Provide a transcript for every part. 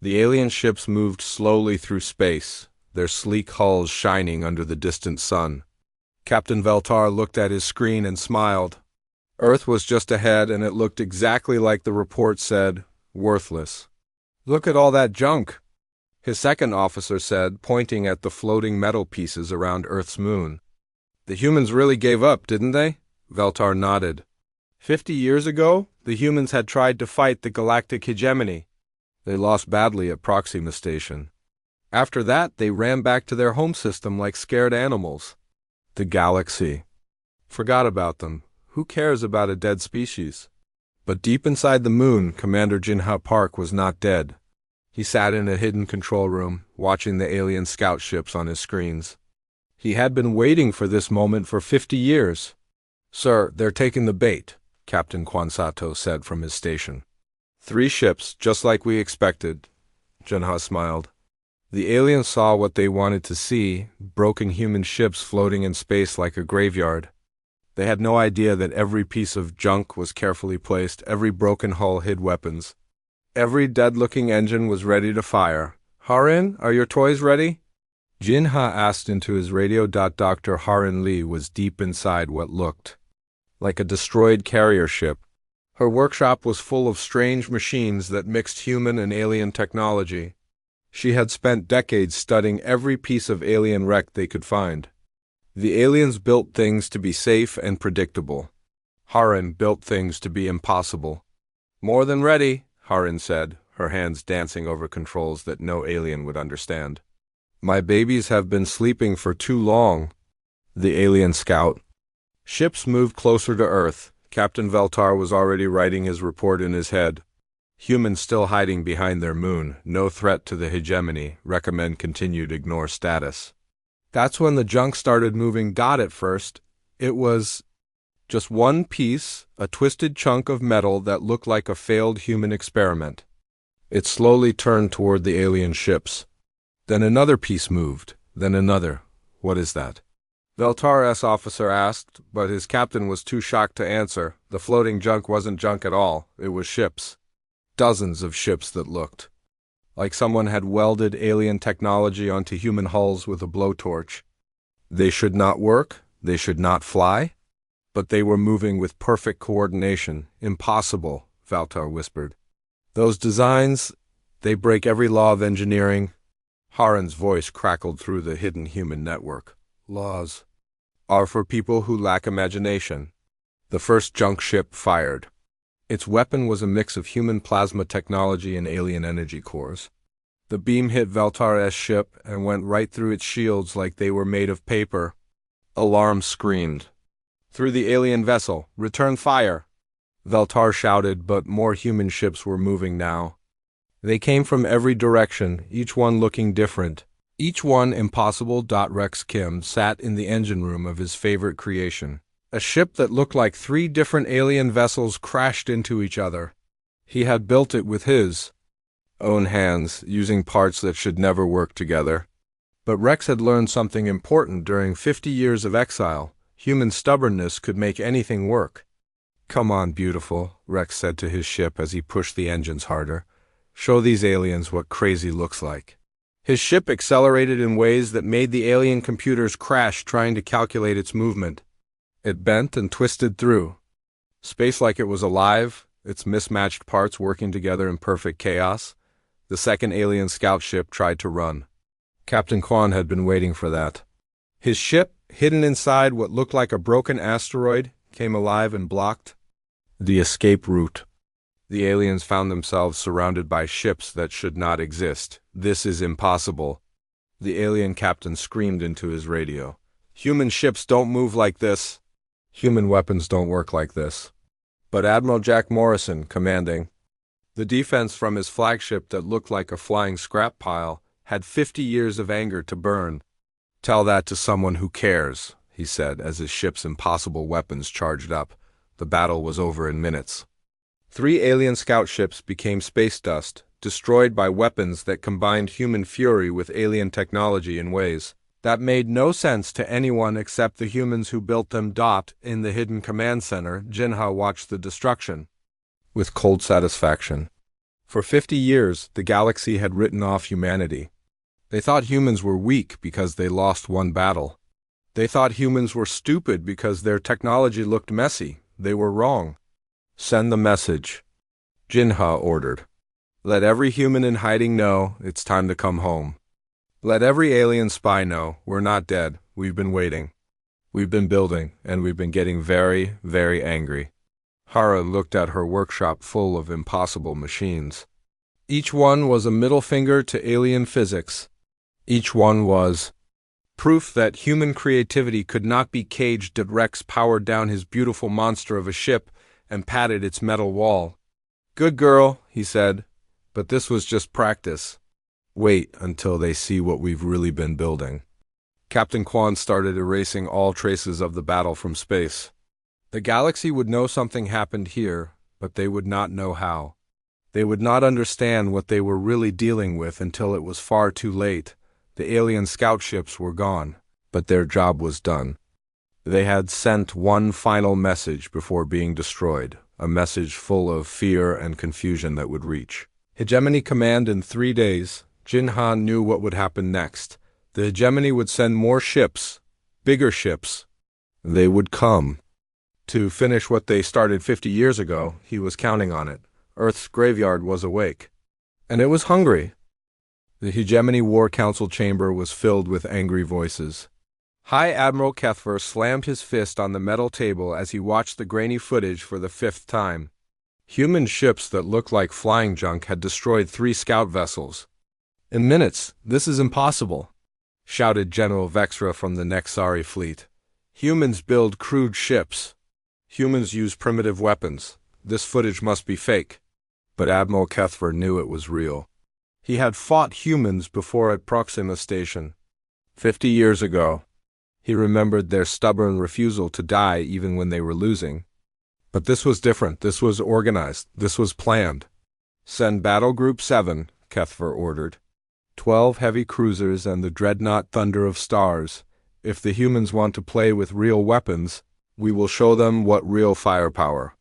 The alien ships moved slowly through space, their sleek hulls shining under the distant sun. Captain Veltar looked at his screen and smiled. Earth was just ahead, and it looked exactly like the report said, worthless. "Look at all that junk," his second officer said, pointing at the floating metal pieces around Earth's moon. "The humans really gave up, didn't they?" Veltar nodded. 50 years ago, the humans had tried to fight the galactic hegemony. They lost badly at Proxima Station. After that, they ran back to their home system like scared animals. The galaxy forgot about them. Who cares about a dead species? But deep inside the moon, Commander Jinha Park was not dead. He sat in a hidden control room, watching the alien scout ships on his screens. He had been waiting for this moment for 50 years. "Sir, they're taking the bait," Captain Kwansato said from his station. 3 ships, just like we expected. Jinha smiled. The aliens saw what they wanted to see, broken human ships floating in space like a graveyard. They had no idea that every piece of junk was carefully placed, every broken hull hid weapons. Every dead-looking engine was ready to fire. "Harin, are your toys ready?" Jinha asked into his radio. Dr. Harin Lee was deep inside what looked like a destroyed carrier ship. Her workshop was full of strange machines that mixed human and alien technology. She had spent decades studying every piece of alien wreck they could find. The aliens built things to be safe and predictable. Harin built things to be impossible. "More than ready," Harin said, her hands dancing over controls that no alien would understand. "My babies have been sleeping for too long." The alien scout. Ships moved closer to Earth. Captain Veltar was already writing his report in his head. Humans still hiding behind their moon. No threat to the hegemony. Recommend continued ignore status. That's when the junk started moving. At first, it was just one piece, a twisted chunk of metal that looked like a failed human experiment. It slowly turned toward the alien ships. Then another piece moved, then another. "What is that?" Veltar's officer asked, but his captain was too shocked to answer. The floating junk wasn't junk at all. It was ships. Dozens of ships that looked like someone had welded alien technology onto human hulls with a blowtorch. They should not work, they should not fly, but they were moving with perfect coordination. "Impossible," Veltar whispered. "Those designs, they break every law of engineering." Harin's voice crackled through the hidden human network. "Laws are for people who lack imagination." The first junk ship fired. Its weapon was a mix of human plasma technology and alien energy cores. The beam hit Veltar's ship and went right through its shields like they were made of paper. Alarm screamed. "Through the alien vessel, return fire!" Veltar shouted, but more human ships were moving now. They came from every direction, each one looking different. Each one impossible. Rex Kim sat in the engine room of his favorite creation. A ship that looked like 3 different alien vessels crashed into each other. He had built it with his own hands, using parts that should never work together. But Rex had learned something important during 50 years of exile. Human stubbornness could make anything work. "Come on, beautiful," Rex said to his ship as he pushed the engines harder. "Show these aliens what crazy looks like." His ship accelerated in ways that made the alien computers crash trying to calculate its movement. It bent and twisted through space like it was alive, its mismatched parts working together in perfect chaos. The second alien scout ship tried to run. Captain Kwan had been waiting for that. His ship, hidden inside what looked like a broken asteroid, came alive and blocked the escape route. The aliens found themselves surrounded by ships that should not exist. "This is impossible," the alien captain screamed into his radio. "Human ships don't move like this. Human weapons don't work like this." But Admiral Jack Morrison, commanding the defense from his flagship that looked like a flying scrap pile, had 50 years of anger to burn. "Tell that to someone who cares," he said as his ship's impossible weapons charged up. The battle was over in minutes. 3 alien scout ships became space dust, destroyed by weapons that combined human fury with alien technology in ways that made no sense to anyone except the humans who built them. In the hidden command center, Jinha watched the destruction with cold satisfaction. For 50 years, the galaxy had written off humanity. They thought humans were weak because they lost one battle. They thought humans were stupid because their technology looked messy. They were wrong. Send the message, Jinha ordered. Let every human in hiding know it's time to come home. Let every alien spy know we're not dead. We've been waiting. We've been building, and we've been getting very, very angry. Hara looked at her workshop full of impossible machines. Each one was a middle finger to alien physics. Each one was proof that human creativity could not be caged as Rex powered down his beautiful monster of a ship and patted its metal wall. Good girl, he said, but this was just practice. Wait until they see what we've really been building. Captain Quan started erasing all traces of the battle from space. The galaxy would know something happened here, but they would not know how. They would not understand what they were really dealing with until it was far too late. The alien scout ships were gone, but their job was done. They had sent one final message before being destroyed, a message full of fear and confusion that would reach Hegemony Command in 3 days. Jinha knew what would happen next. The Hegemony would send more ships, bigger ships. They would come to finish what they started 50 years ago. He was counting on it. Earth's graveyard was awake. And it was hungry. The Hegemony War Council chamber was filled with angry voices. High Admiral Kethver slammed his fist on the metal table as he watched the grainy footage for the 5th time. Human ships that looked like flying junk had destroyed 3 scout vessels. In minutes, this is impossible, shouted General Vexra from the Nexari fleet. Humans build crude ships. Humans use primitive weapons. This footage must be fake. But Admiral Kethver knew it was real. He had fought humans before at Proxima Station. 50 years ago. He remembered their stubborn refusal to die even when they were losing. But this was different. This was organized. This was planned. Send Battle Group 7, Kethver ordered. 12 heavy cruisers and the dreadnought Thunder of Stars. If the humans want to play with real weapons, we will show them what real firepower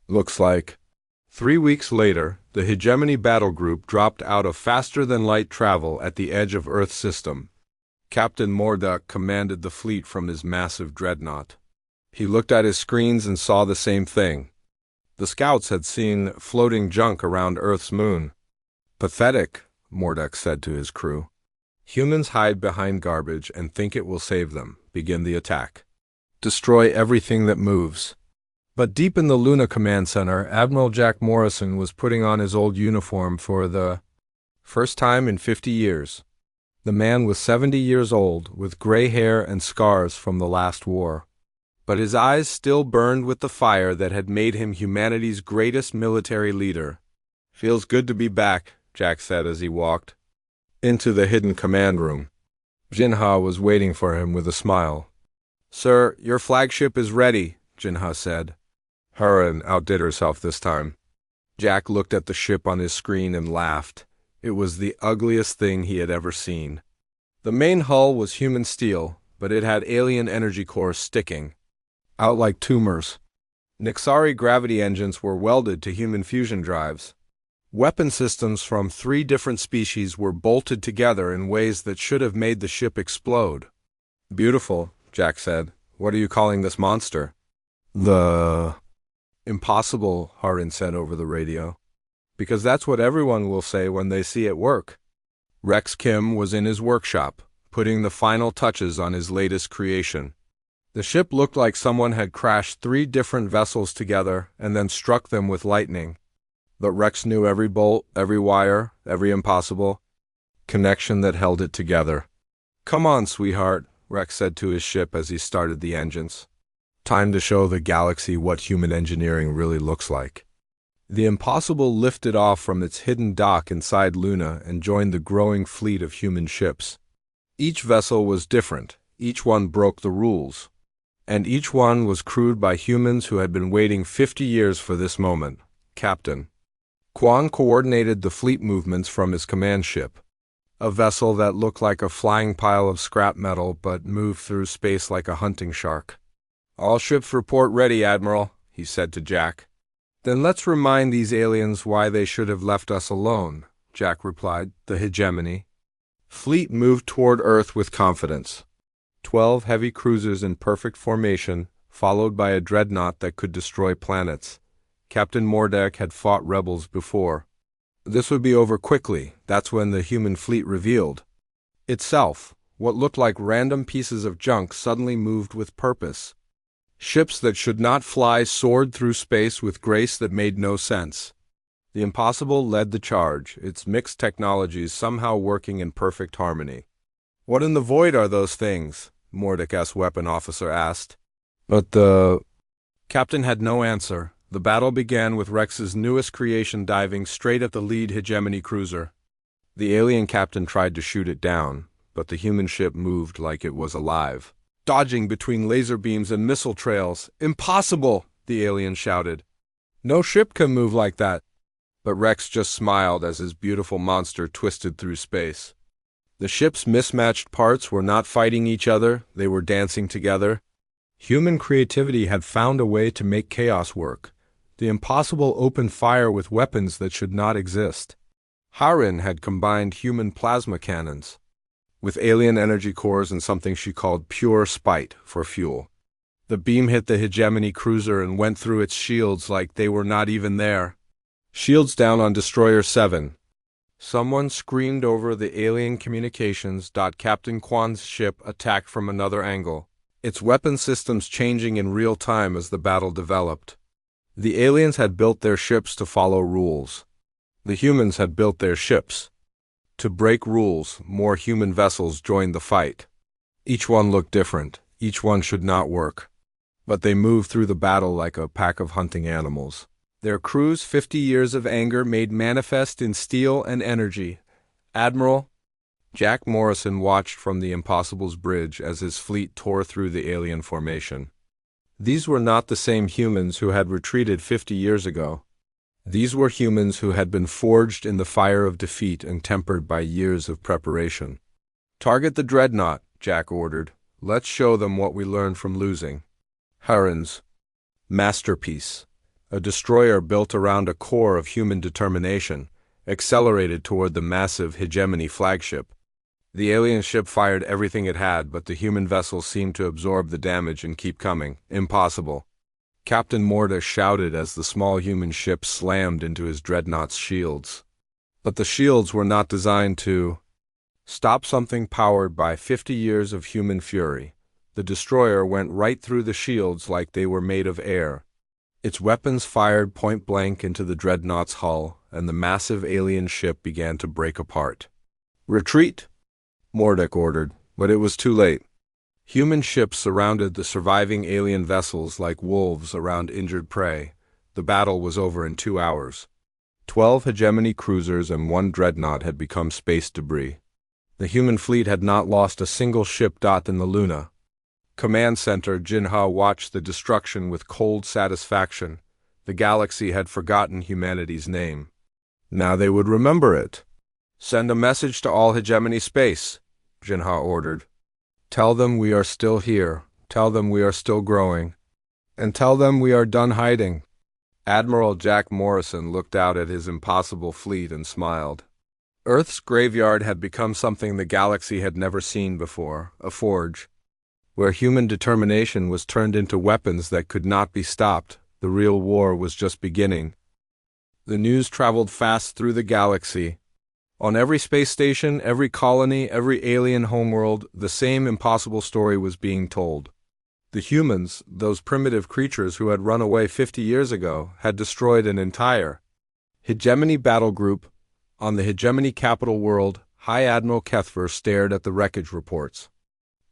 looks like. 3 weeks later, the Hegemony Battle Group dropped out of faster-than-light travel at the edge of Earth's system. Captain Morduk commanded the fleet from his massive dreadnought. He looked at his screens and saw the same thing. The scouts had seen floating junk around Earth's moon. Pathetic, Morduk said to his crew. Humans hide behind garbage and think it will save them. Begin the attack. Destroy everything that moves. But deep in the Luna Command Center, Admiral Jack Morrison was putting on his old uniform for the first time in 50 years. The man was 70 years old, with gray hair and scars from the last war. But his eyes still burned with the fire that had made him humanity's greatest military leader. Feels good to be back, Jack said as he walked into the hidden command room. Jinha was waiting for him with a smile. Sir, your flagship is ready, Jinha said. Hurin outdid herself this time. Jack looked at the ship on his screen and laughed. It was the ugliest thing he had ever seen. The main hull was human steel, but it had alien energy cores sticking out like tumors. Nexari gravity engines were welded to human fusion drives. Weapon systems from 3 different species were bolted together in ways that should have made the ship explode. Beautiful, Jack said. What are you calling this monster? The impossible, Hurin said over the radio. Because that's what everyone will say when they see it work. Rex Kim was in his workshop, putting the final touches on his latest creation. The ship looked like someone had crashed 3 different vessels together and then struck them with lightning. But Rex knew every bolt, every wire, every impossible connection that held it together. Come on, sweetheart, Rex said to his ship as he started the engines. Time to show the galaxy what human engineering really looks like. The Impossible lifted off from its hidden dock inside Luna and joined the growing fleet of human ships. Each vessel was different, each one broke the rules, and each one was crewed by humans who had been waiting 50 years for this moment. Captain Quan coordinated the fleet movements from his command ship, a vessel that looked like a flying pile of scrap metal but moved through space like a hunting shark. All ships report ready, Admiral, he said to Jack. Then let's remind these aliens why they should have left us alone, Jack replied. The hegemony fleet moved toward Earth with confidence. 12 heavy cruisers in perfect formation, followed by a dreadnought that could destroy planets. Captain Mordek had fought rebels before. This would be over quickly. That's when the human fleet revealed itself. What looked like random pieces of junk suddenly moved with purpose. Ships that should not fly soared through space with grace that made no sense. The impossible led the charge, its mixed technologies somehow working in perfect harmony. "What in the void are those things?" Mordekai's weapon officer asked. But the captain had no answer. The battle began with Rex's newest creation diving straight at the lead hegemony cruiser. The alien captain tried to shoot it down, but the human ship moved like it was alive, dodging between laser beams and missile trails. "Impossible!" the alien shouted. "No ship can move like that." But Rex just smiled as his beautiful monster twisted through space. The ship's mismatched parts were not fighting each other, they were dancing together. Human creativity had found a way to make chaos work. The impossible opened fire with weapons that should not exist. Harin had combined human plasma cannons with alien energy cores and something she called pure spite for fuel. The beam hit the hegemony cruiser and went through its shields like they were not even there. "Shields down on Destroyer 7. Someone screamed over the alien communications. Captain Kwan's ship attacked from another angle, its weapon systems changing in real time as the battle developed. The aliens had built their ships to follow rules. The humans had built their ships to break rules. More human vessels joined the fight. Each one looked different, each one should not work. But they moved through the battle like a pack of hunting animals. Their crews' 50 years of anger made manifest in steel and energy. Admiral Jack Morrison watched from the Impossible's bridge as his fleet tore through the alien formation. These were not the same humans who had retreated 50 years ago. These were humans who had been forged in the fire of defeat and tempered by years of preparation. "Target the dreadnought," Jack ordered. "Let's show them what we learned from losing." Harin's masterpiece, a destroyer built around a core of human determination, accelerated toward the massive hegemony flagship. The alien ship fired everything it had, but the human vessel seemed to absorb the damage and keep coming. "Impossible!" Captain Morda shouted as the small human ship slammed into his dreadnought's shields. But the shields were not designed to stop something powered by 50 years of human fury. The destroyer went right through the shields like they were made of air. Its weapons fired point-blank into the dreadnought's hull, and the massive alien ship began to break apart. "Retreat!" Mordek ordered, but it was too late. Human ships surrounded the surviving alien vessels like wolves around injured prey. The battle was over in 2 hours. 12 hegemony cruisers and 1 dreadnought had become space debris. The human fleet had not lost a single ship. In the Luna Command Center, Jinha watched the destruction with cold satisfaction. The galaxy had forgotten humanity's name. Now they would remember it. "Send a message to all hegemony space," Jinha ordered. "Tell them we are still here. Tell them we are still growing. And tell them we are done hiding." Admiral Jack Morrison looked out at his impossible fleet and smiled. Earth's graveyard had become something the galaxy had never seen before, a forge, where human determination was turned into weapons that could not be stopped. The real war was just beginning. The news traveled fast through the galaxy. On every space station, every colony, every alien homeworld, the same impossible story was being told. The humans, those primitive creatures who had run away 50 years ago, had destroyed an entire hegemony battle group. On the hegemony capital world, High Admiral Kethver stared at the wreckage reports.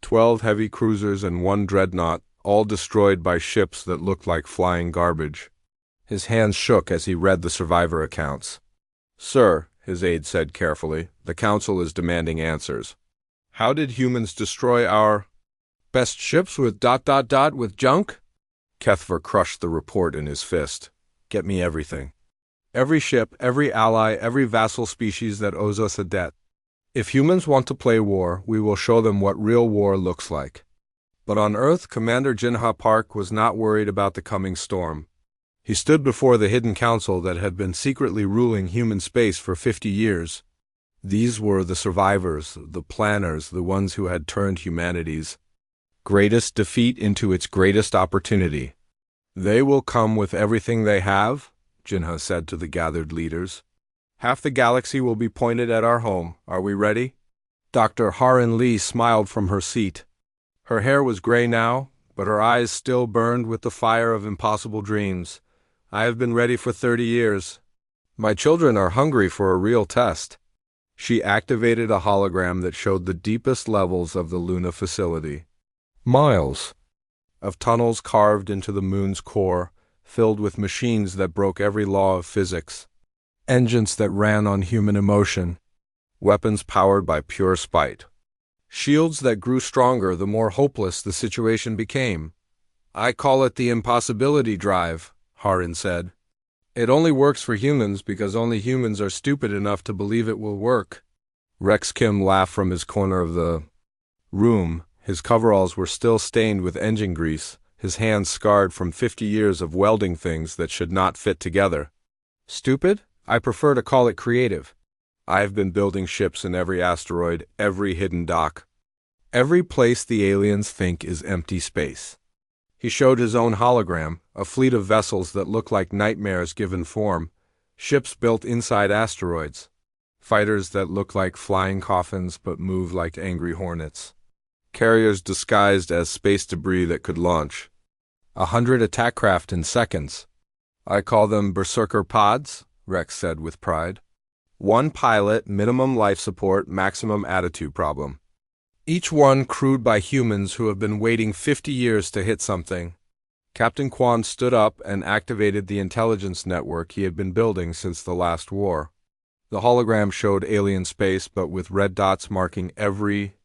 12 heavy cruisers and 1 dreadnought, all destroyed by ships that looked like flying garbage. His hands shook as he read the survivor accounts. "Sir," his aide said carefully, "the Council is demanding answers. How did humans destroy our best ships with ... with junk?" Kethver crushed the report in his fist. "Get me everything. Every ship, every ally, every vassal species that owes us a debt. If humans want to play war, we will show them what real war looks like." But on Earth, Commander Jinha Park was not worried about the coming storm. He stood before the hidden council that had been secretly ruling human space for 50 years. These were the survivors, the planners, the ones who had turned humanity's greatest defeat into its greatest opportunity. "They will come with everything they have," Jinha said to the gathered leaders. "Half the galaxy will be pointed at our home. Are we ready?" Dr. Harin Lee smiled from her seat. Her hair was gray now, but her eyes still burned with the fire of impossible dreams. "I have been ready for 30 years. My children are hungry for a real test." She activated a hologram that showed the deepest levels of the Luna facility. Miles of tunnels carved into the moon's core, filled with machines that broke every law of physics, engines that ran on human emotion, weapons powered by pure spite, shields that grew stronger the more hopeless the situation became. "I call it the impossibility drive," Harin said. "It only works for humans because only humans are stupid enough to believe it will work." Rex Kim laughed from his corner of the room. His coveralls were still stained with engine grease, his hands scarred from 50 years of welding things that should not fit together. "Stupid? I prefer to call it creative. I've been building ships in every asteroid, every hidden dock, every place the aliens think is empty space." He showed his own hologram, a fleet of vessels that looked like nightmares given form, ships built inside asteroids, fighters that looked like flying coffins but moved like angry hornets, carriers disguised as space debris that could launch 100 attack craft in seconds. "I call them berserker pods," Rex said with pride. "One pilot, minimum life support, maximum attitude problem. Each one crewed by humans who have been waiting 50 years to hit something." Captain Quan stood up and activated the intelligence network he had been building since the last war. The hologram showed alien space, but with red dots marking every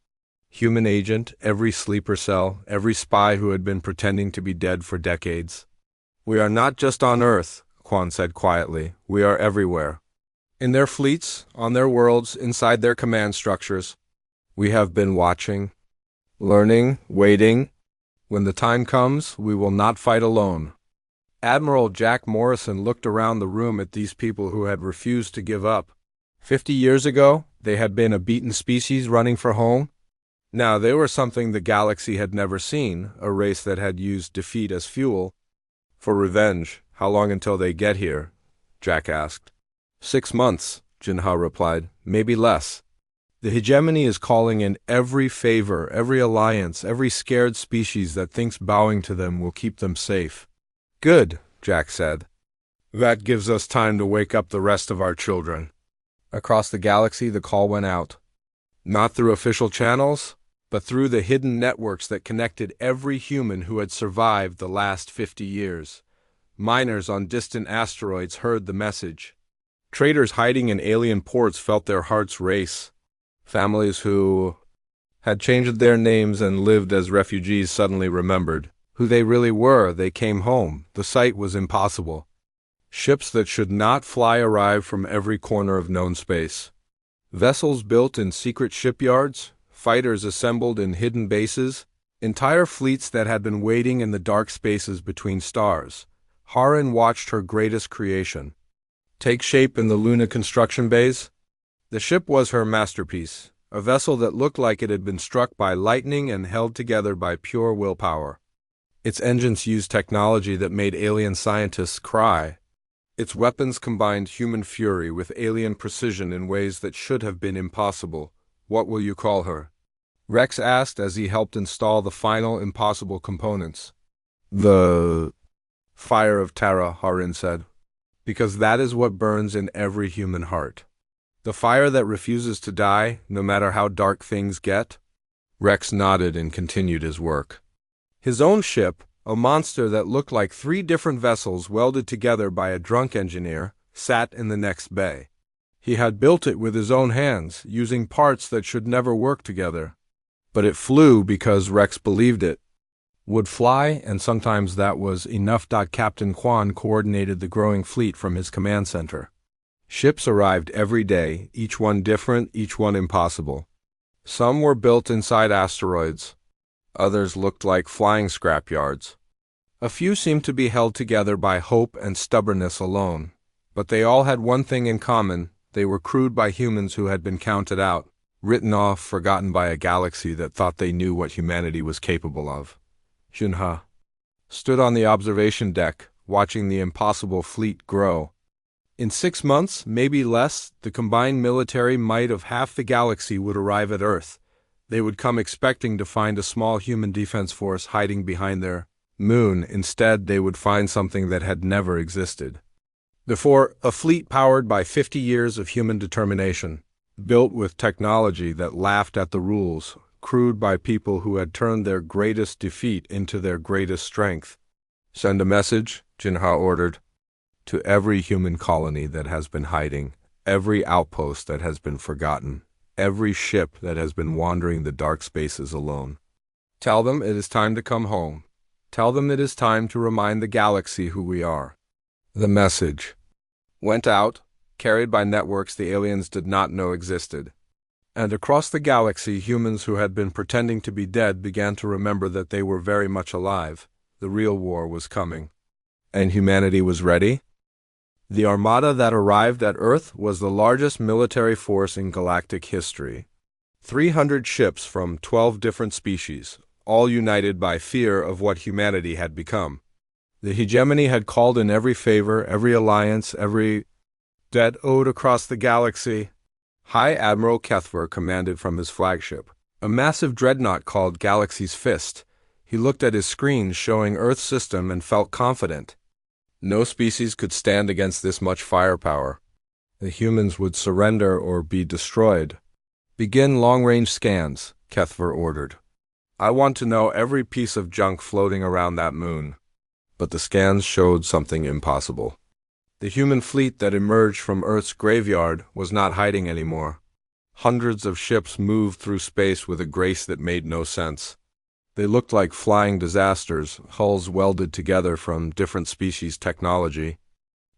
human agent, every sleeper cell, every spy who had been pretending to be dead for decades. "We are not just on Earth," Quan said quietly. "We are everywhere. In their fleets, on their worlds, inside their command structures. We have been watching, learning, waiting. When the time comes, we will not fight alone." Admiral Jack Morrison looked around the room at these people who had refused to give up. 50 years ago, they had been a beaten species running for home. Now they were something the galaxy had never seen, a race that had used defeat as fuel for revenge. "How long until they get here?" Jack asked. 6 months, Jinha replied. "Maybe less. The hegemony is calling in every favor, every alliance, every scared species that thinks bowing to them will keep them safe." "Good," Jack said. "That gives us time to wake up the rest of our children." Across the galaxy the call went out. Not through official channels, but through the hidden networks that connected every human who had survived the last 50 years. Miners on distant asteroids heard the message. Traders hiding in alien ports felt their hearts race. Families who had changed their names and lived as refugees suddenly remembered who they really were. They came home. The sight was impossible. Ships that should not fly arrived from every corner of known space. Vessels built in secret shipyards, fighters assembled in hidden bases, entire fleets that had been waiting in the dark spaces between stars. Harin watched her greatest creation take shape in the Luna construction bays. The ship was her masterpiece, a vessel that looked like it had been struck by lightning and held together by pure willpower. Its engines used technology that made alien scientists cry. Its weapons combined human fury with alien precision in ways that should have been impossible. "What will you call her?" Rex asked as he helped install the final impossible components. "The fire of Terra," Harin said, "because that is what burns in every human heart. The fire that refuses to die, no matter how dark things get." Rex nodded and continued his work. His own ship, a monster that looked like 3 different vessels welded together by a drunk engineer, sat in the next bay. He had built it with his own hands, using parts that should never work together. But it flew because Rex believed it would fly, and sometimes that was enough. Captain Quan coordinated the growing fleet from his command center. Ships arrived every day, each one different, each one impossible. Some were built inside asteroids. Others looked like flying scrapyards. A few seemed to be held together by hope and stubbornness alone, but they all had one thing in common: they were crewed by humans who had been counted out, written off, forgotten by a galaxy that thought they knew what humanity was capable of. Junha stood on the observation deck, watching the impossible fleet grow. In 6 months, maybe less, the combined military might of half the galaxy would arrive at Earth. They would come expecting to find a small human defense force hiding behind their moon. Instead, they would find something that had never existed. Therefore, a fleet powered by 50 years of human determination, built with technology that laughed at the rules, crewed by people who had turned their greatest defeat into their greatest strength. "Send a message," Jinha ordered, "to every human colony that has been hiding, every outpost that has been forgotten, every ship that has been wandering the dark spaces alone. Tell them it is time to come home. Tell them it is time to remind the galaxy who we are." The message went out, carried by networks the aliens did not know existed. And across the galaxy, humans who had been pretending to be dead began to remember that they were very much alive. The real war was coming. And humanity was ready? The armada that arrived at Earth was the largest military force in galactic history. 300 ships from 12 different species, all united by fear of what humanity had become. The hegemony had called in every favor, every alliance, every debt owed across the galaxy. High Admiral Kethver commanded from his flagship, a massive dreadnought called Galaxy's Fist. He looked at his screen showing Earth's system and felt confident. No species could stand against this much firepower. The humans would surrender or be destroyed. "Begin long-range scans," Kethver ordered. "I want to know every piece of junk floating around that moon." But the scans showed something impossible. The human fleet that emerged from Earth's graveyard was not hiding anymore. Hundreds of ships moved through space with a grace that made no sense. They looked like flying disasters, hulls welded together from different species technology.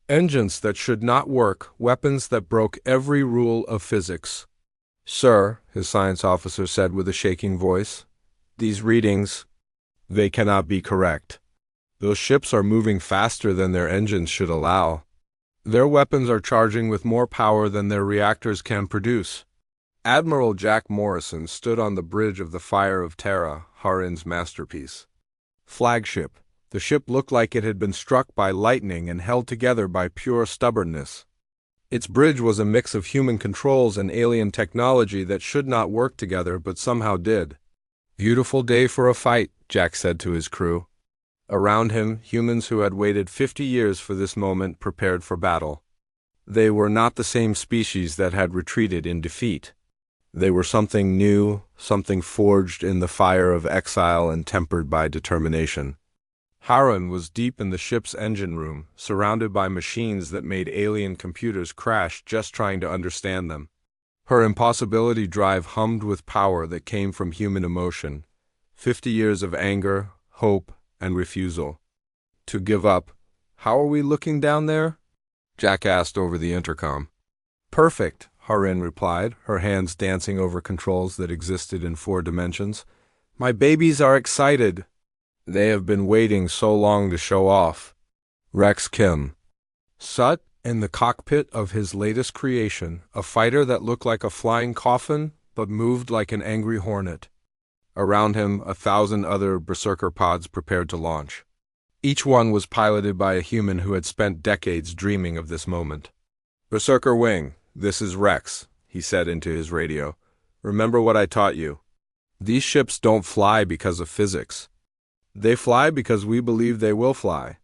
Engines that should not work, weapons that broke every rule of physics. "Sir," his science officer said with a shaking voice, "these readings, they cannot be correct. Those ships are moving faster than their engines should allow. Their weapons are charging with more power than their reactors can produce." Admiral Jack Morrison stood on the bridge of the Fire of Terra, Harin's masterpiece. Flagship. The ship looked like it had been struck by lightning and held together by pure stubbornness. Its bridge was a mix of human controls and alien technology that should not work together but somehow did. "Beautiful day for a fight," Jack said to his crew. Around him, humans who had waited 50 years for this moment prepared for battle. They were not the same species that had retreated in defeat. They were something new, something forged in the fire of exile and tempered by determination. Harin was deep in the ship's engine room, surrounded by machines that made alien computers crash just trying to understand them. Her impossibility drive hummed with power that came from human emotion. 50 years of anger, hope, and refusal. To give up. "How are we looking down there?" Jack asked over the intercom. "Perfect," Harin replied, her hands dancing over controls that existed in 4 dimensions. "My babies are excited. They have been waiting so long to show off." Rex Kim sat in the cockpit of his latest creation, a fighter that looked like a flying coffin but moved like an angry hornet. Around him, 1,000 other berserker pods prepared to launch. Each one was piloted by a human who had spent decades dreaming of this moment. "Berserker Wing, this is Rex," he said into his radio. "Remember what I taught you. These ships don't fly because of physics. They fly because we believe they will fly.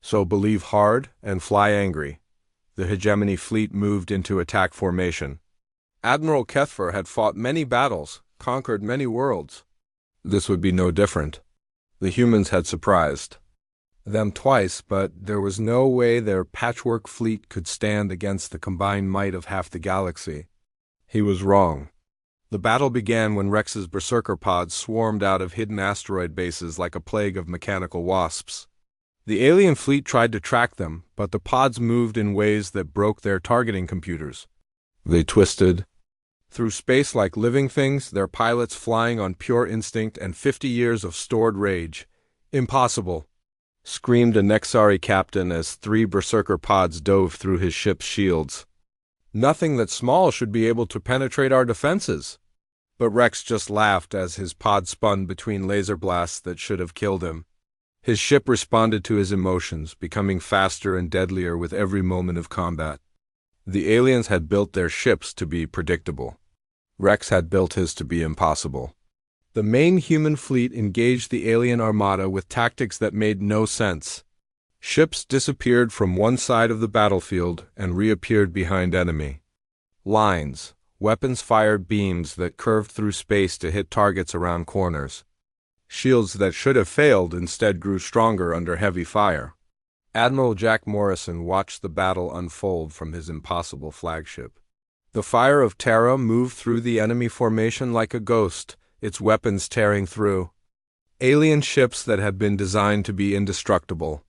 So believe hard and fly angry." The hegemony fleet moved into attack formation. Admiral Kethver had fought many battles, conquered many worlds. This would be no different. The humans had surprised them twice, but there was no way their patchwork fleet could stand against the combined might of half the galaxy. He was wrong. The battle began when Rex's berserker pods swarmed out of hidden asteroid bases like a plague of mechanical wasps. The alien fleet tried to track them, but the pods moved in ways that broke their targeting computers. They twisted through space like living things, their pilots flying on pure instinct and 50 years of stored rage. Impossible. screamed a Nexari captain as 3 berserker pods dove through his ship's shields. Nothing that small should be able to penetrate our defenses. But Rex just laughed as his pod spun between laser blasts that should have killed him. His ship responded to his emotions, becoming faster and deadlier with every moment of combat. The aliens had built their ships to be predictable. Rex had built his to be impossible. The main human fleet engaged the alien armada with tactics that made no sense. Ships disappeared from one side of the battlefield and reappeared behind enemy lines. Weapons fired beams that curved through space to hit targets around corners. Shields that should have failed instead grew stronger under heavy fire. Admiral Jack Morrison watched the battle unfold from his impossible flagship. The fire of Terra moved through the enemy formation like a ghost, its weapons tearing through. Alien ships that had been designed to be indestructible.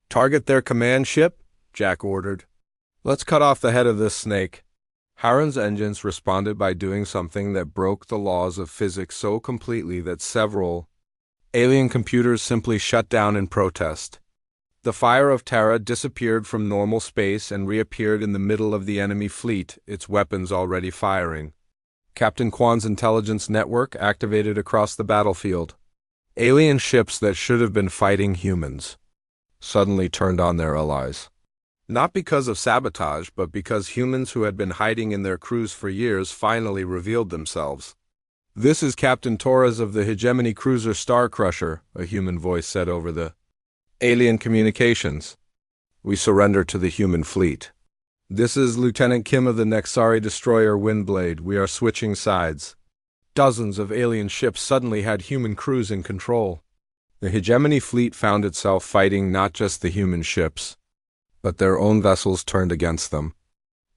"Target their command ship," Jack ordered. "Let's cut off the head of this snake." Harren's engines responded by doing something that broke the laws of physics so completely that several alien computers simply shut down in protest. The fire of Terra disappeared from normal space and reappeared in the middle of the enemy fleet, its weapons already firing. Captain Kwan's intelligence network activated across the battlefield. Alien ships that should have been fighting humans suddenly turned on their allies. Not because of sabotage, but because humans who had been hiding in their crews for years finally revealed themselves. "This is Captain Torres of the hegemony cruiser Star Crusher," a human voice said over the alien communications. "We surrender to the human fleet." "This is Lieutenant Kim of the Nexari destroyer Windblade. We are switching sides." Dozens of alien ships suddenly had human crews in control. The hegemony fleet found itself fighting not just the human ships, but their own vessels turned against them.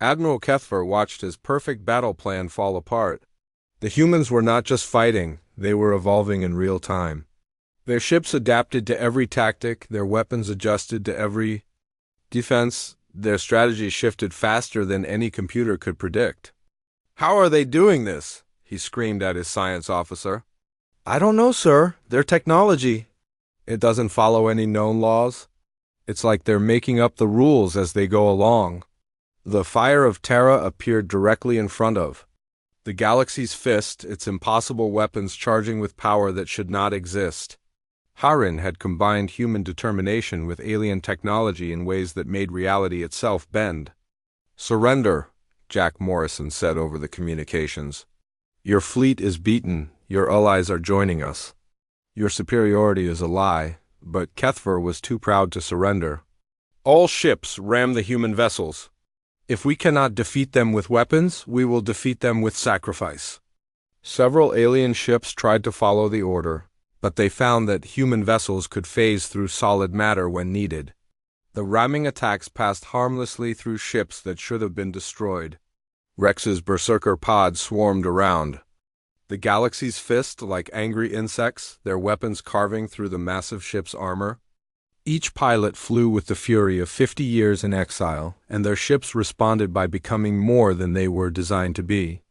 Admiral Kethver watched his perfect battle plan fall apart. The humans were not just fighting, they were evolving in real time. Their ships adapted to every tactic, their weapons adjusted to every defense, their strategy shifted faster than any computer could predict. "How are they doing this?" he screamed at his science officer. "I don't know, sir. Their technology. It doesn't follow any known laws. It's like they're making up the rules as they go along." The fire of Terra appeared directly in front of the galaxy's fist, its impossible weapons charging with power that should not exist. Harren had combined human determination with alien technology in ways that made reality itself bend. "Surrender," Jack Morrison said over the communications. "Your fleet is beaten. Your allies are joining us. Your superiority is a lie," but Kethver was too proud to surrender. "All ships ram the human vessels. If we cannot defeat them with weapons, we will defeat them with sacrifice." Several alien ships tried to follow the order, but they found that human vessels could phase through solid matter when needed. The ramming attacks passed harmlessly through ships that should have been destroyed. Rex's berserker pods swarmed around the galaxy's fist like angry insects, their weapons carving through the massive ship's armor. Each pilot flew with the fury of 50 years in exile, and their ships responded by becoming more than they were designed to be.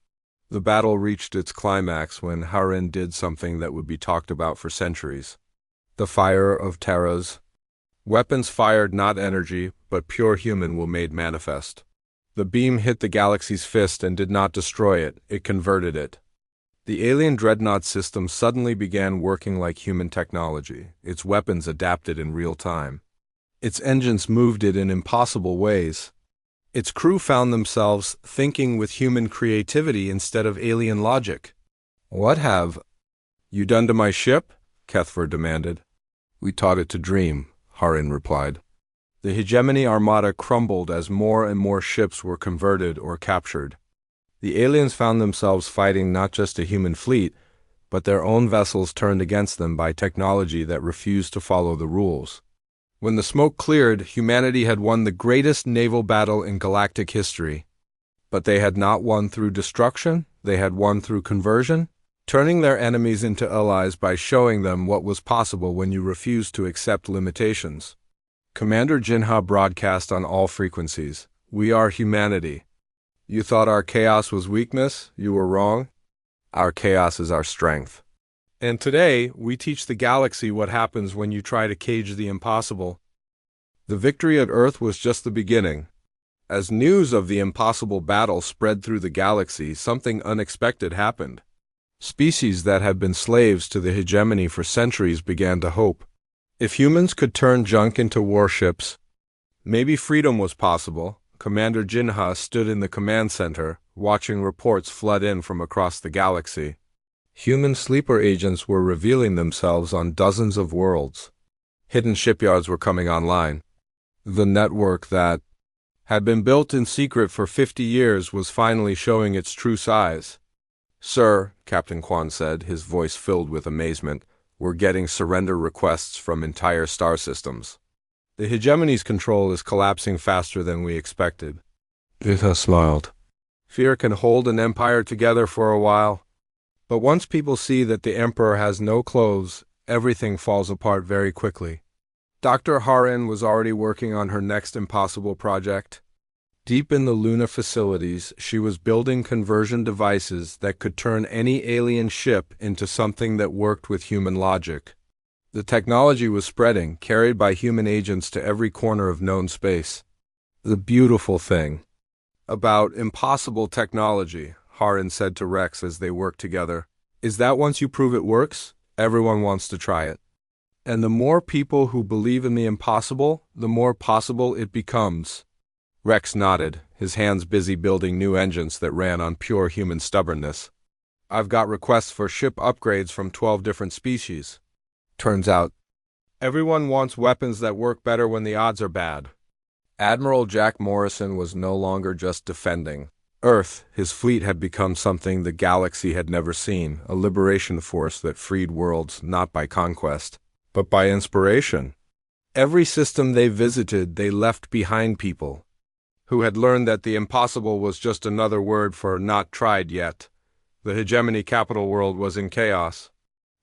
The battle reached its climax when Harren did something that would be talked about for centuries. The fire of Terra's weapons fired not energy, but pure human will made manifest. The beam hit the galaxy's fist and did not destroy it, it converted it. The alien dreadnought system suddenly began working like human technology. Its weapons adapted in real time. Its engines moved it in impossible ways. Its crew found themselves thinking with human creativity instead of alien logic. "What have you done to my ship?" Kethver demanded. "We taught it to dream," Harren replied. The hegemony armada crumbled as more and more ships were converted or captured. The aliens found themselves fighting not just a human fleet, but their own vessels turned against them by technology that refused to follow the rules. When the smoke cleared, humanity had won the greatest naval battle in galactic history. But they had not won through destruction, they had won through conversion, turning their enemies into allies by showing them what was possible when you refused to accept limitations. Commander Jinha broadcast on all frequencies. "We are humanity. You thought our chaos was weakness? You were wrong. Our chaos is our strength." And today, we teach the galaxy what happens when you try to cage the impossible. The victory at Earth was just the beginning. As news of the impossible battle spread through the galaxy, something unexpected happened. Species that had been slaves to the hegemony for centuries began to hope. If humans could turn junk into warships, maybe freedom was possible. Commander Jinha stood in the command center, watching reports flood in from across the galaxy. Human sleeper agents were revealing themselves on dozens of worlds. Hidden shipyards were coming online. The network that had been built in secret for 50 years was finally showing its true size. "Sir," Captain Quan said, his voice filled with amazement, "we're getting surrender requests from entire star systems. The hegemony's control is collapsing faster than we expected." Vita smiled. "Fear can hold an empire together for a while. But once people see that the emperor has no clothes, everything falls apart very quickly." Dr. Harin was already working on her next impossible project. Deep in the Luna facilities, she was building conversion devices that could turn any alien ship into something that worked with human logic. The technology was spreading, carried by human agents to every corner of known space. The beautiful thing about impossible technology, Harin said to Rex as they worked together, is that once you prove it works, everyone wants to try it. And the more people who believe in the impossible, the more possible it becomes. Rex nodded, his hands busy building new engines that ran on pure human stubbornness. "I've got requests for ship upgrades from 12 different species. Turns out, everyone wants weapons that work better when the odds are bad." Admiral Jack Morrison was no longer just defending Earth. His fleet had become something the galaxy had never seen, a liberation force that freed worlds not by conquest, but by inspiration. Every system they visited, they left behind people who had learned that the impossible was just another word for not tried yet. The hegemony capital world was in chaos.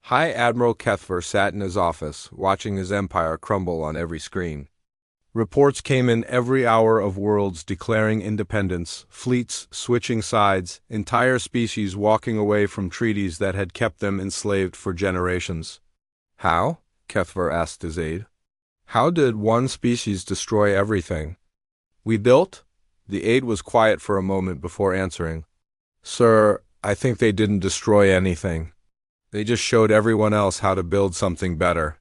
High Admiral Kethver sat in his office, watching his empire crumble on every screen. Reports came in every hour of worlds declaring independence, fleets switching sides, entire species walking away from treaties that had kept them enslaved for generations. "How?" Kethver asked his aide. "How did one species destroy everything?" "We built?" The aide was quiet for a moment before answering. "Sir, I think they didn't destroy anything. They just showed everyone else how to build something better."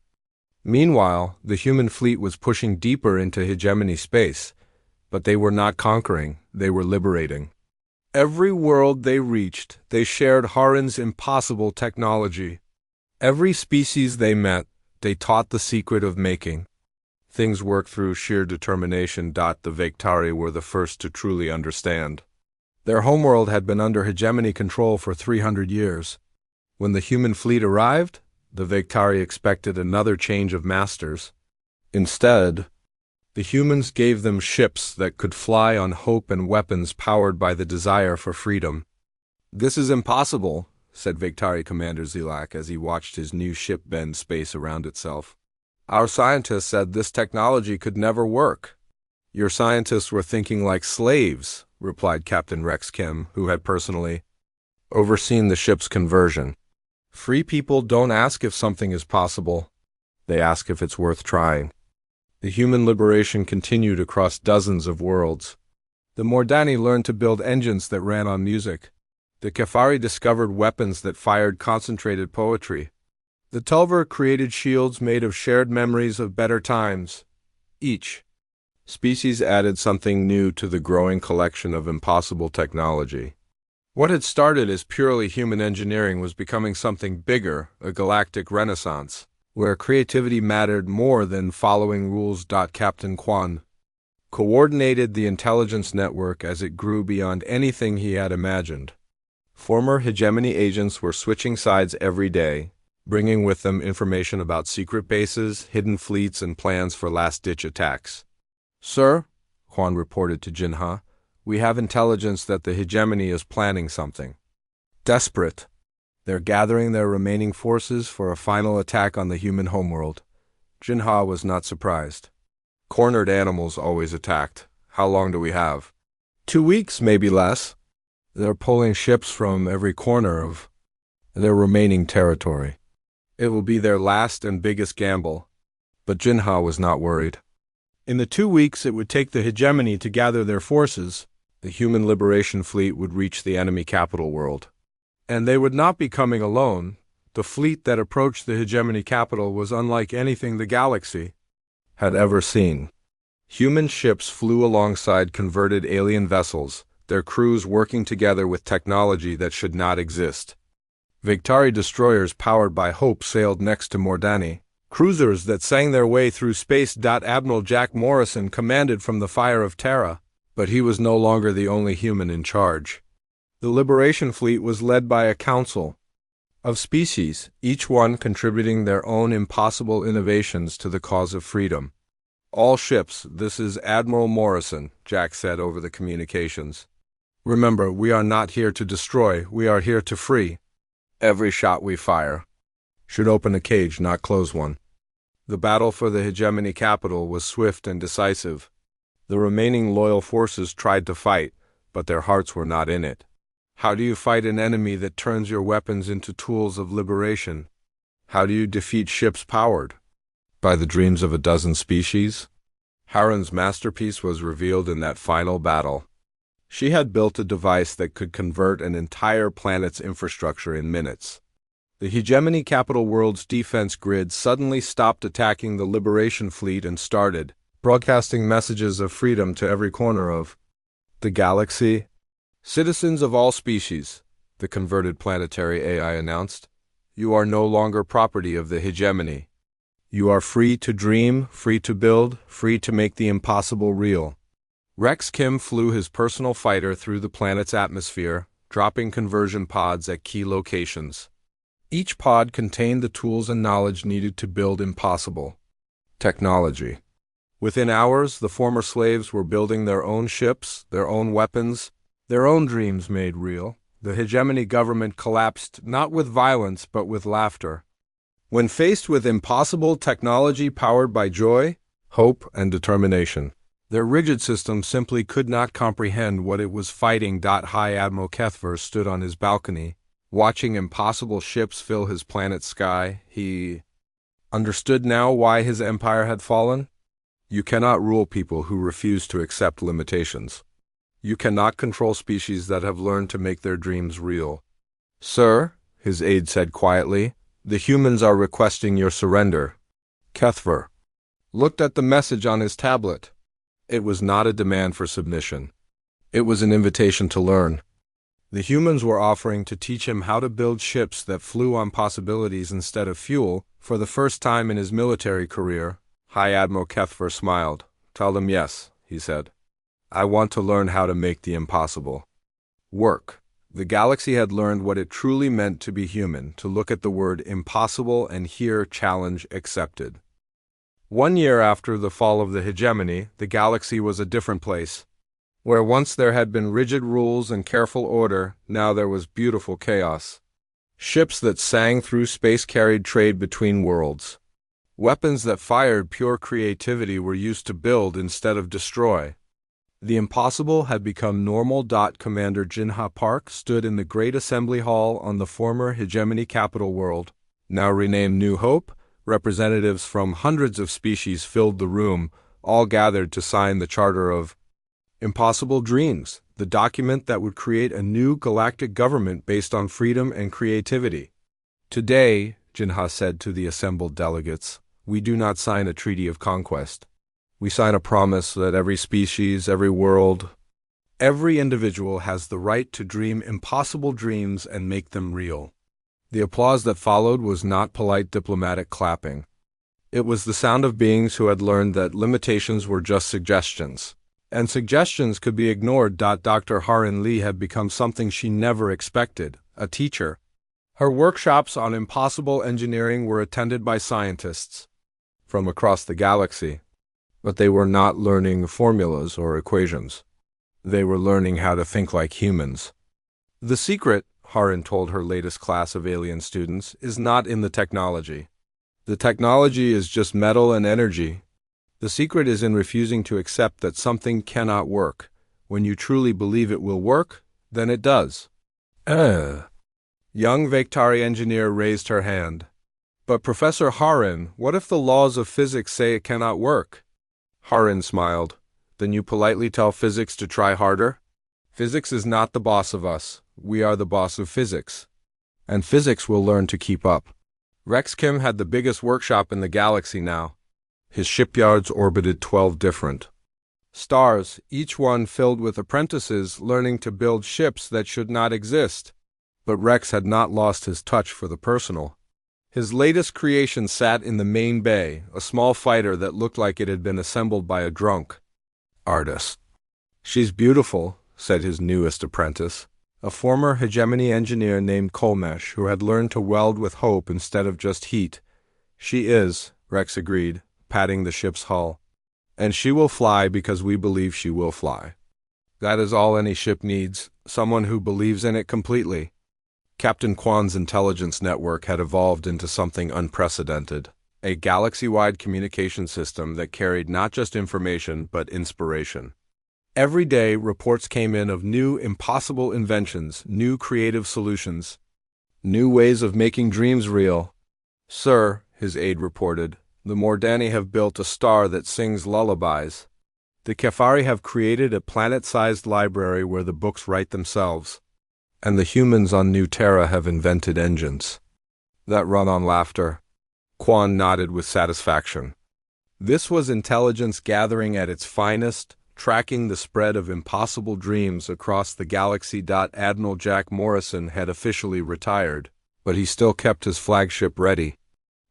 Meanwhile, the human fleet was pushing deeper into hegemony space, but they were not conquering, they were liberating. Every world they reached, they shared Harin's impossible technology. Every species they met, they taught the secret of making things work through sheer determination. The Vektari were the first to truly understand. Their homeworld had been under hegemony control for 300 years. When the human fleet arrived, the Vektari expected another change of masters. Instead, the humans gave them ships that could fly on hope and weapons powered by the desire for freedom. "This is impossible," said Vektari Commander Zilak as he watched his new ship bend space around itself. "Our scientists said this technology could never work." "Your scientists were thinking like slaves," replied Captain Rex Kim, who had personally overseen the ship's conversion. "Free people don't ask if something is possible. They ask if it's worth trying." The human liberation continued across dozens of worlds. The Mordani learned to build engines that ran on music. The Kefari discovered weapons that fired concentrated poetry. The Tulver created shields made of shared memories of better times. Each species added something new to the growing collection of impossible technology. What had started as purely human engineering was becoming something bigger, a galactic renaissance, where creativity mattered more than following rules. Captain Quan coordinated the intelligence network as it grew beyond anything he had imagined. Former hegemony agents were switching sides every day, bringing with them information about secret bases, hidden fleets, and plans for last-ditch attacks. "Sir," Quan reported to Jinha, "we have intelligence that the hegemony is planning something desperate. They're gathering their remaining forces for a final attack on the human homeworld." Jinha was not surprised. "Cornered animals always attacked. How long do we have?" 2 weeks, maybe less. They're pulling ships from every corner of their remaining territory. It will be their last and biggest gamble. But Jinha was not worried. In the 2 weeks it would take the hegemony to gather their forces, the human liberation fleet would reach the enemy capital world. And they would not be coming alone. The fleet that approached the hegemony capital was unlike anything the galaxy had ever seen. Human ships flew alongside converted alien vessels, their crews working together with technology that should not exist. Victari destroyers powered by hope sailed next to Mordani, cruisers that sang their way through space. Admiral Jack Morrison commanded from the fire of Terra, but he was no longer the only human in charge. The Liberation Fleet was led by a council of species, each one contributing their own impossible innovations to the cause of freedom. All ships, this is Admiral Morrison, Jack said over the communications. Remember, we are not here to destroy, we are here to free. Every shot we fire should open a cage, not close one. The battle for the hegemony capital was swift and decisive. The remaining loyal forces tried to fight, but their hearts were not in it. How do you fight an enemy that turns your weapons into tools of liberation? How do you defeat ships powered by the dreams of a dozen species? Harren's masterpiece was revealed in that final battle. She had built a device that could convert an entire planet's infrastructure in minutes. The hegemony capital world's defense grid suddenly stopped attacking the Liberation Fleet and started broadcasting messages of freedom to every corner of the galaxy. Citizens of all species, the converted planetary AI announced, you are no longer property of the hegemony. You are free to dream, free to build, free to make the impossible real. Rex Kim flew his personal fighter through the planet's atmosphere, dropping conversion pods at key locations. Each pod contained the tools and knowledge needed to build impossible technology. Within hours, the former slaves were building their own ships, their own weapons, their own dreams made real. The hegemony government collapsed not with violence but with laughter. When faced with impossible technology powered by joy, hope, and determination, their rigid system simply could not comprehend what it was fighting. High Admiral Kethver stood on his balcony, watching impossible ships fill his planet's sky. He understood now why his empire had fallen. You cannot rule people who refuse to accept limitations. You cannot control species that have learned to make their dreams real. Sir, his aide said quietly, the humans are requesting your surrender. Kethver looked at the message on his tablet. It was not a demand for submission. It was an invitation to learn. The humans were offering to teach him how to build ships that flew on possibilities instead of fuel. For the first time in his military career, High Admiral Kethver smiled. Tell them yes, he said. I want to learn how to make the impossible work. The galaxy had learned what it truly meant to be human, to look at the word impossible and hear challenge accepted. 1 year after the fall of the hegemony, the galaxy was a different place. Where once there had been rigid rules and careful order, now there was beautiful chaos. Ships that sang through space carried trade between worlds. Weapons that fired pure creativity were used to build instead of destroy. The impossible had become normal. Commander Jinha Park stood in the great assembly hall on the former hegemony capital world, now renamed New Hope. Representatives from hundreds of species filled the room, all gathered to sign the Charter of Impossible Dreams, the document that would create a new galactic government based on freedom and creativity. Today, Jinha said to the assembled delegates, we do not sign a treaty of conquest. We sign a promise that every species, every world, every individual has the right to dream impossible dreams and make them real. The applause that followed was not polite diplomatic clapping. It was the sound of beings who had learned that limitations were just suggestions, and suggestions could be ignored. Dr. Harin Lee had become something she never expected, a teacher. Her workshops on impossible engineering were attended by scientists from across the galaxy, but they were not learning formulas or equations. They were learning how to think like humans. The secret, Harin told her latest class of alien students, is not in the technology. The technology is just metal and energy. The secret is in refusing to accept that something cannot work. When you truly believe it will work, then it does. Young Vektari engineer raised her hand. But Professor Harin, what if the laws of physics say it cannot work? Harin smiled. Then you politely tell physics to try harder? Physics is not the boss of us. We are the boss of physics. And physics will learn to keep up. Rex Kim had the biggest workshop in the galaxy now. His shipyards orbited 12 different stars, each one filled with apprentices learning to build ships that should not exist. But Rex had not lost his touch for the personal. His latest creation sat in the main bay, a small fighter that looked like it had been assembled by a drunk artist. She's beautiful, said his newest apprentice, a former hegemony engineer named Kolmesh who had learned to weld with hope instead of just heat. She is, Rex agreed, patting the ship's hull. And she will fly because we believe she will fly. That is all any ship needs, someone who believes in it completely. Captain Kwan's intelligence network had evolved into something unprecedented, a galaxy-wide communication system that carried not just information but inspiration. Every day, reports came in of new, impossible inventions, new creative solutions, new ways of making dreams real. Sir, his aide reported, the Mordani have built a star that sings lullabies. The Kefari have created a planet-sized library where the books write themselves. And the humans on New Terra have invented engines that run on laughter. Kwan nodded with satisfaction. This was intelligence gathering at its finest, tracking the spread of impossible dreams across the galaxy. Admiral Jack Morrison had officially retired, but he still kept his flagship ready.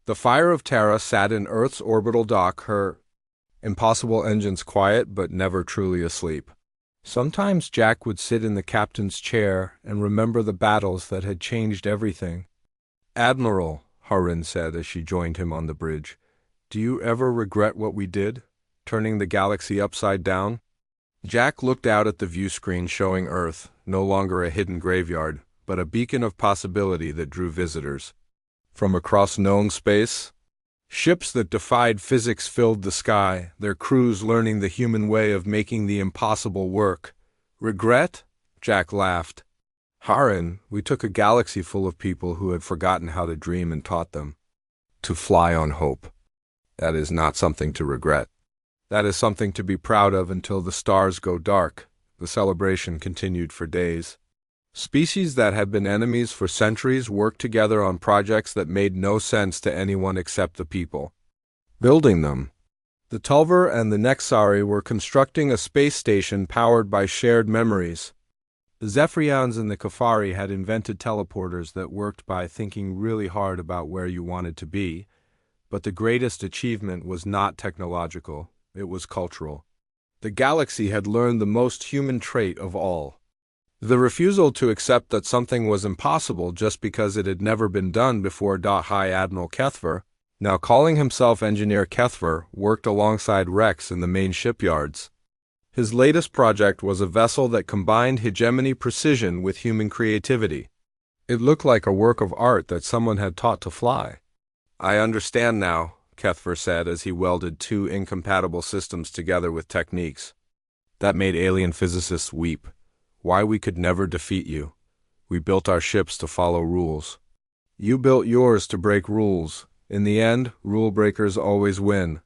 The Fire of Terra sat in Earth's orbital dock, her impossible engines quiet but never truly asleep. Sometimes Jack would sit in the captain's chair and remember the battles that had changed everything. Admiral, Harin said as she joined him on the bridge, do you ever regret what we did, turning the galaxy upside down? Jack looked out at the view screen showing Earth, no longer a hidden graveyard, but a beacon of possibility that drew visitors. From across known space, ships that defied physics filled the sky, their crews learning the human way of making the impossible work. Regret? Jack laughed. Harin, we took a galaxy full of people who had forgotten how to dream and taught them to fly on hope. That is not something to regret. That is something to be proud of until the stars go dark. The celebration continued for days. Species that had been enemies for centuries worked together on projects that made no sense to anyone except the people building them. The Tulvar and the Nexari were constructing a space station powered by shared memories. The Zephyrians and the Kefari had invented teleporters that worked by thinking really hard about where you wanted to be, but the greatest achievement was not technological, it was cultural. The galaxy had learned the most human trait of all. The refusal to accept that something was impossible just because it had never been done before. High Admiral Kethver, now calling himself Engineer Kethver, worked alongside Rex in the main shipyards. His latest project was a vessel that combined hegemony precision with human creativity. It looked like a work of art that someone had taught to fly. I understand now, Kethver said as he welded two incompatible systems together with techniques that made alien physicists weep. Why we could never defeat you. We built our ships to follow rules. You built yours to break rules. In the end, rule breakers always win.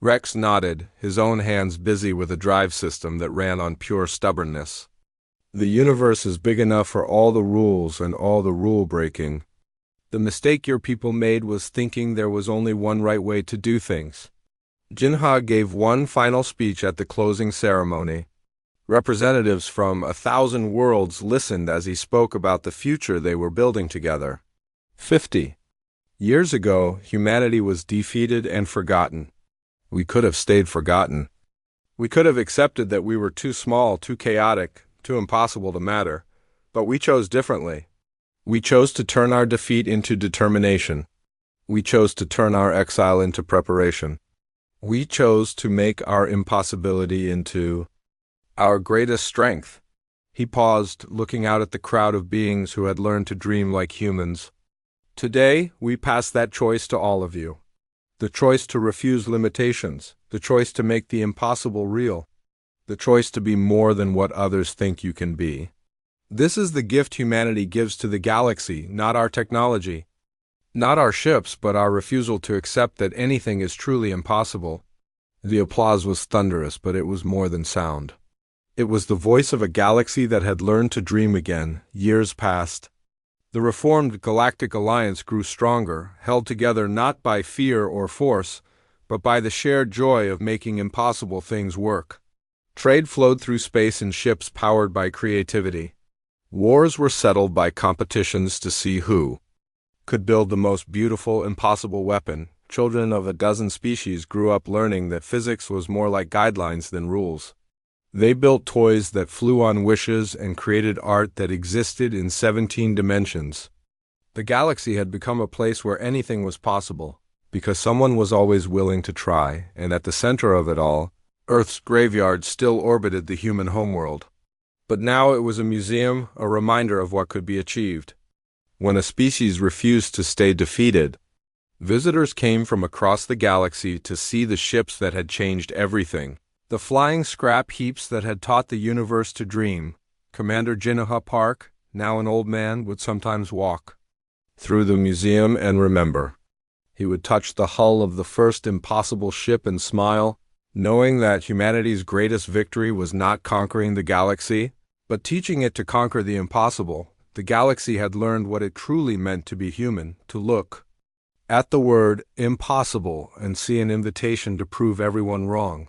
Rex nodded, his own hands busy with a drive system that ran on pure stubbornness. The universe is big enough for all the rules and all the rule breaking. The mistake your people made was thinking there was only one right way to do things. Jinha gave one final speech at the closing ceremony. Representatives from 1,000 worlds listened as he spoke about the future they were building together. 50 years ago, humanity was defeated and forgotten. We could have stayed forgotten. We could have accepted that we were too small, too chaotic, too impossible to matter. But we chose differently. We chose to turn our defeat into determination. We chose to turn our exile into preparation. We chose to make our impossibility into our greatest strength. He paused, looking out at the crowd of beings who had learned to dream like humans. Today, we pass that choice to all of you. The choice to refuse limitations, the choice to make the impossible real, the choice to be more than what others think you can be. This is the gift humanity gives to the galaxy, not our technology. Not our ships, but our refusal to accept that anything is truly impossible. The applause was thunderous, but it was more than sound. It was the voice of a galaxy that had learned to dream again. Years passed. The reformed Galactic Alliance grew stronger, held together not by fear or force, but by the shared joy of making impossible things work. Trade flowed through space in ships powered by creativity. Wars were settled by competitions to see who could build the most beautiful, impossible weapon. Children of a dozen species grew up learning that physics was more like guidelines than rules. They built toys that flew on wishes and created art that existed in 17 dimensions. The galaxy had become a place where anything was possible, because someone was always willing to try, and at the center of it all, Earth's graveyard still orbited the human homeworld. But now it was a museum, a reminder of what could be achieved. When a species refused to stay defeated, visitors came from across the galaxy to see the ships that had changed everything. The flying scrap heaps that had taught the universe to dream. Commander Jinaha Park, now an old man, would sometimes walk through the museum and remember. He would touch the hull of the first impossible ship and smile, knowing that humanity's greatest victory was not conquering the galaxy, but teaching it to conquer the impossible. The galaxy had learned what it truly meant to be human, to look at the word impossible and see an invitation to prove everyone wrong.